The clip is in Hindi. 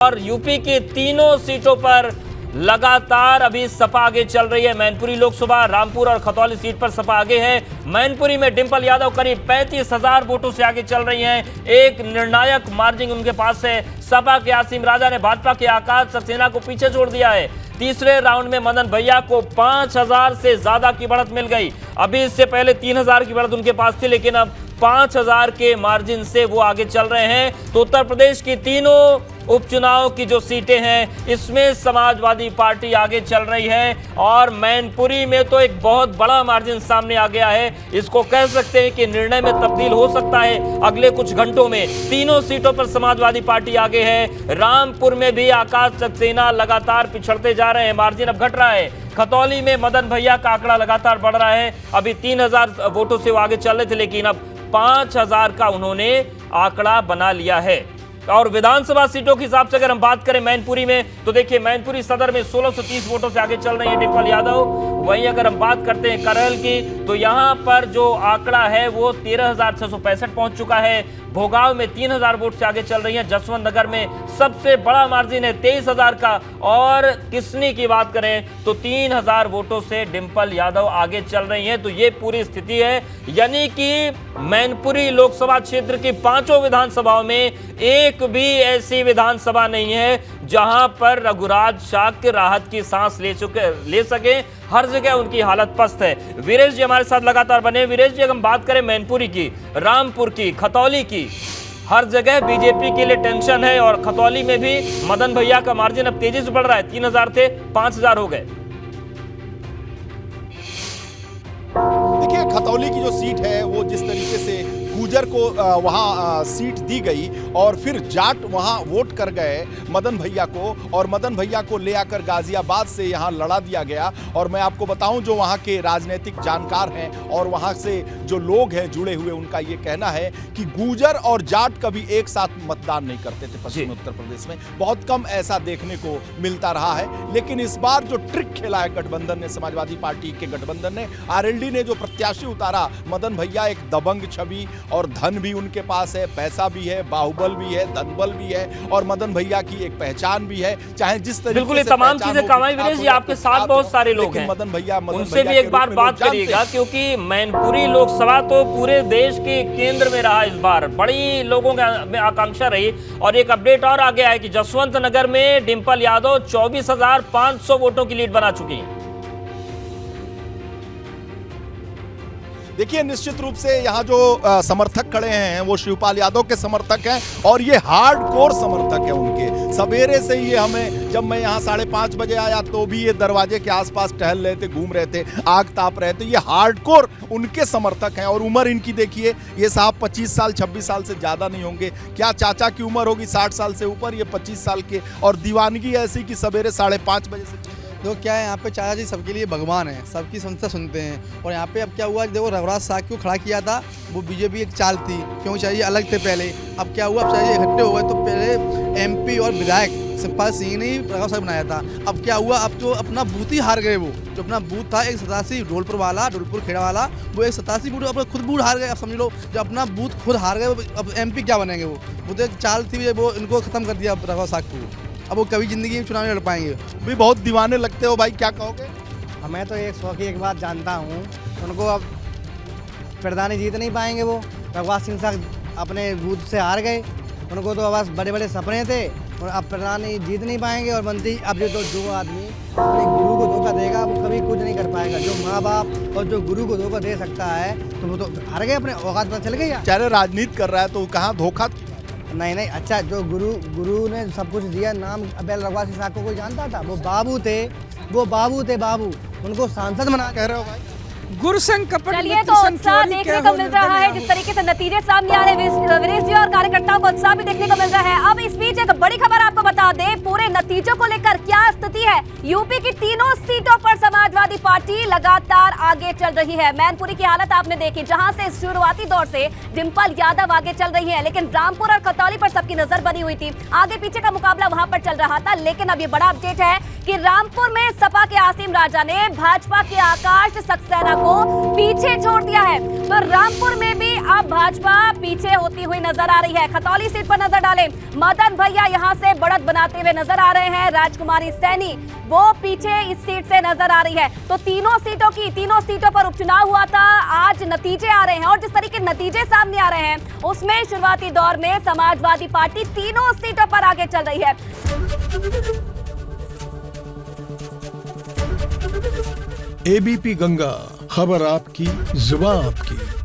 और यूपी की तीनों सीटों पर लगातार अभी सपा आगे चल रही है। मैनपुरी लोकसभा, रामपुर और खतौली सीट पर सपा आगे है। मैनपुरी में डिंपल यादव करीब 35,000 वोटों से आगे चल रही हैं। एक निर्णायक मार्जिन उनके पास है। सपा के आसिम राजा ने भाजपा के आकाश सक्सेना को पीछे छोड़ दिया है। तीसरे राउंड में मदन भैया को 5,000 से ज्यादा की बढ़त मिल गई। अभी इससे पहले 3,000 की बढ़त उनके पास थी, लेकिन अब 5,000 के मार्जिन से वो आगे चल रहे हैं। तो उत्तर प्रदेश की तीनों उपचुनाव की जो सीटें हैं, इसमें समाजवादी पार्टी आगे चल रही है और मैनपुरी में तो एक बहुत बड़ा मार्जिन सामने आ गया है। इसको कह सकते हैं कि निर्णय में तब्दील हो सकता है अगले कुछ घंटों में। तीनों सीटों पर समाजवादी पार्टी आगे है। रामपुर में भी आकाश सक्सेना लगातार पिछड़ते जा रहे हैं, मार्जिन अब घट रहा है। खतौली में मदन भैया का आंकड़ा लगातार बढ़ रहा है। अभी 3,000 वोटों से वो आगे चल रहे थे, लेकिन अब 5,000 का उन्होंने आंकड़ा बना लिया है। और विधानसभा सीटों के हिसाब से अगर हम बात करें मैनपुरी में, तो देखिए मैनपुरी सदर में 1630 वोटों से आगे चल रही है डिंपल यादव। वहीं अगर हम बात करते हैं करहल की, तो यहां पर जो आंकड़ा है वो 13,665 पहुंच चुका है। भोगाव में 3,000 वोट से आगे चल रही है। जसवंत नगर में सबसे बड़ा मार्जिन है 23,000 का। और किसनी की बात करें तो 3,000 वोटों से डिंपल यादव आगे चल रही हैं। तो ये पूरी स्थिति है, यानी कि मैनपुरी लोकसभा क्षेत्र की 5 विधानसभाओं में एक भी ऐसी विधानसभा नहीं है जहां पर रघुराज शाक्त राहत की सांस ले सके। हर जगह उनकी हालत पस्त है। वीरेश जी हमारे साथ लगातार बने। वीरेश जी, अगर हम बात करें मैनपुरी की, रामपुर की, खतौली की, हर जगह बीजेपी के लिए टेंशन है और खतौली में भी मदन भैया का मार्जिन अब तेजी से बढ़ रहा है। 3,000 थे, 5,000 हो गए। देखिए, खतौली की जो सीट है वो जिस तरीके से गुजर को वहाँ सीट दी गई और फिर जाट वहाँ वोट कर गए मदन भैया को, और मदन भैया को ले आकर गाजियाबाद से यहाँ लड़ा दिया गया। और मैं आपको बताऊं, जो वहाँ के राजनीतिक जानकार हैं और वहाँ से जो लोग हैं जुड़े हुए, उनका ये कहना है कि गुजर और जाट कभी एक साथ मतदान नहीं करते थे पश्चिमी उत्तर प्रदेश में। बहुत कम ऐसा देखने को मिलता रहा है। लेकिन इस बार जो ट्रिक खेला है गठबंधन ने, समाजवादी पार्टी के गठबंधन ने, आरएलडी ने जो प्रत्याशी उतारा, मदन भैया एक दबंग छवि और धन भी उनके पास है, पैसा भी है, बाहुबल भी है, धनबल भी है, और मदन भैया की एक पहचान भी है। चाहे जिस तरीके बिल्कुल ये तमाम चीजें कमाई। वीरेश जी, आपके साथ बहुत सारे लोग हैं, मदन भैया उनसे भी एक बार बात करिएगा, क्योंकि मैनपुरी लोकसभा तो पूरे देश के केंद्र में रहा। इस बार बड़ी लोगों में आकांक्षा रही। और एक अपडेट और आ गया है कि जसवंत नगर में डिंपल यादव 24,500 वोटों की लीड बना चुकी है। देखिए, निश्चित रूप से यहाँ जो समर्थक खड़े हैं वो शिवपाल यादव के समर्थक हैं और ये हार्डकोर समर्थक हैं उनके। सवेरे से ही हमें, जब मैं यहाँ 5:30 बजे आया तो भी ये दरवाजे के आसपास टहल रहे थे, घूम रहे थे, आग ताप रहे थे। ये हार्डकोर उनके समर्थक हैं। और उम्र इनकी देखिए, ये साहब 25 साल 26 साल से ज़्यादा नहीं होंगे। क्या चाचा की उम्र होगी 60 साल से ऊपर, ये 25 साल के। और दीवानगी ऐसी कि सवेरे 5:30 बजे से। तो क्या है, यहाँ पे चाचा जी सबके लिए भगवान है, सबकी समस्या सुनते हैं। और यहाँ पे अब क्या हुआ, देखो रघुराज साहब को खड़ा किया था, वो बीजेपी एक चाल थी, क्यों चाहिए अलग थे पहले। अब क्या हुआ, अब चाहिए इकट्ठे हो गए। तो पहले एमपी और विधायक शिवपाल सिंह ने रघुराज साहब बनाया था। अब क्या हुआ, अब जो अपना बूथ ही हार गए। वो जो अपना बूथ था 187 ढोलपुर वाला, ढोलपुर खेड़ा वाला, वो 187 बूथ अपना खुद बूथ हार गए। अब समझ लो, जब अपना बूथ खुद हार गए, अब एमपी क्या बनेंगे। वो तो एक चाल थी, वो इनको खत्म कर दिया रघुराज साहब को। अब वो कभी जिंदगी में चुनाव नहीं लड़ पाएंगे। भी बहुत दीवाने लगते हो भाई, क्या कहोगे? मैं तो एक सौ की एक बात जानता हूँ, उनको अब प्रधानी जीत नहीं पाएंगे। वो रघुराज सिंह साहब अपने बूथ से हार गए, उनको तो बस बड़े बड़े सपने थे और अब प्रधानी जीत नहीं पाएंगे। और मंत्री, अब जो आदमी अपने गुरु को धोखा देगा वो कभी कुछ नहीं कर पाएगा। जो माँ बाप और जो गुरु को धोखा दे सकता है, तो वो तो हार गए, अपने औकात पता चल गई। चाहे राजनीति कर रहा है तो कहाँ धोखा? नहीं, अच्छा, जो गुरु ने सब कुछ दिया, नाम अबेल रघुराज सिंह साहब को कोई जानता था? वो बाबू थे, बाबू। उनको सांसद बना। कह रहे हो भाई? गुरुसंघ कपट। चलिए, तो उत्साह देखने को मिल रहा है, जिस तरीके से नतीजे सामने आ रहे हैं वीरेश जी, और कार्यकर्ताओं को उत्साह भी देखने को मिल रहा है। अब इस बीच एक बड़ी खबर आपको बता दें, पूरे नतीजों को लेकर क्या स्थिति है। यूपी की तीनों सीटों पर समाजवादी पार्टी लगातार आगे चल रही है। मैनपुरी की हालत आपने देखी, जहां से शुरुआती दौर से डिंपल यादव आगे चल रही है, लेकिन रामपुर और खतौली पर सबकी नजर बनी हुई थी। आगे पीछे का मुकाबला वहां पर चल रहा था। लेकिन अब ये बड़ा अपडेट है कि रामपुर में सपा के आसिम राजा ने भाजपा के आकाश सक्सेना को पीछे छोड़ दिया है। तो रामपुर में भी अब भाजपा पीछे होती हुई नजर आ रही है। खतौली सीट पर नजर डालें, मदन भैया यहां से बढ़त बनाते हुए नजर आ रहे हैं। राजकुमारी सैनी वो पीछे इस सीट से नजर आ रही है। तो तीनों सीटों पर उपचुनाव हुआ था, आज नतीजे आ रहे हैं और जिस तरीके नतीजे सामने आ रहे हैं उसमें शुरुआती दौर में समाजवादी पार्टी तीनों सीटों पर आगे चल रही है। एबीपी गंगा, खबर आपकी, जुबान आपकी।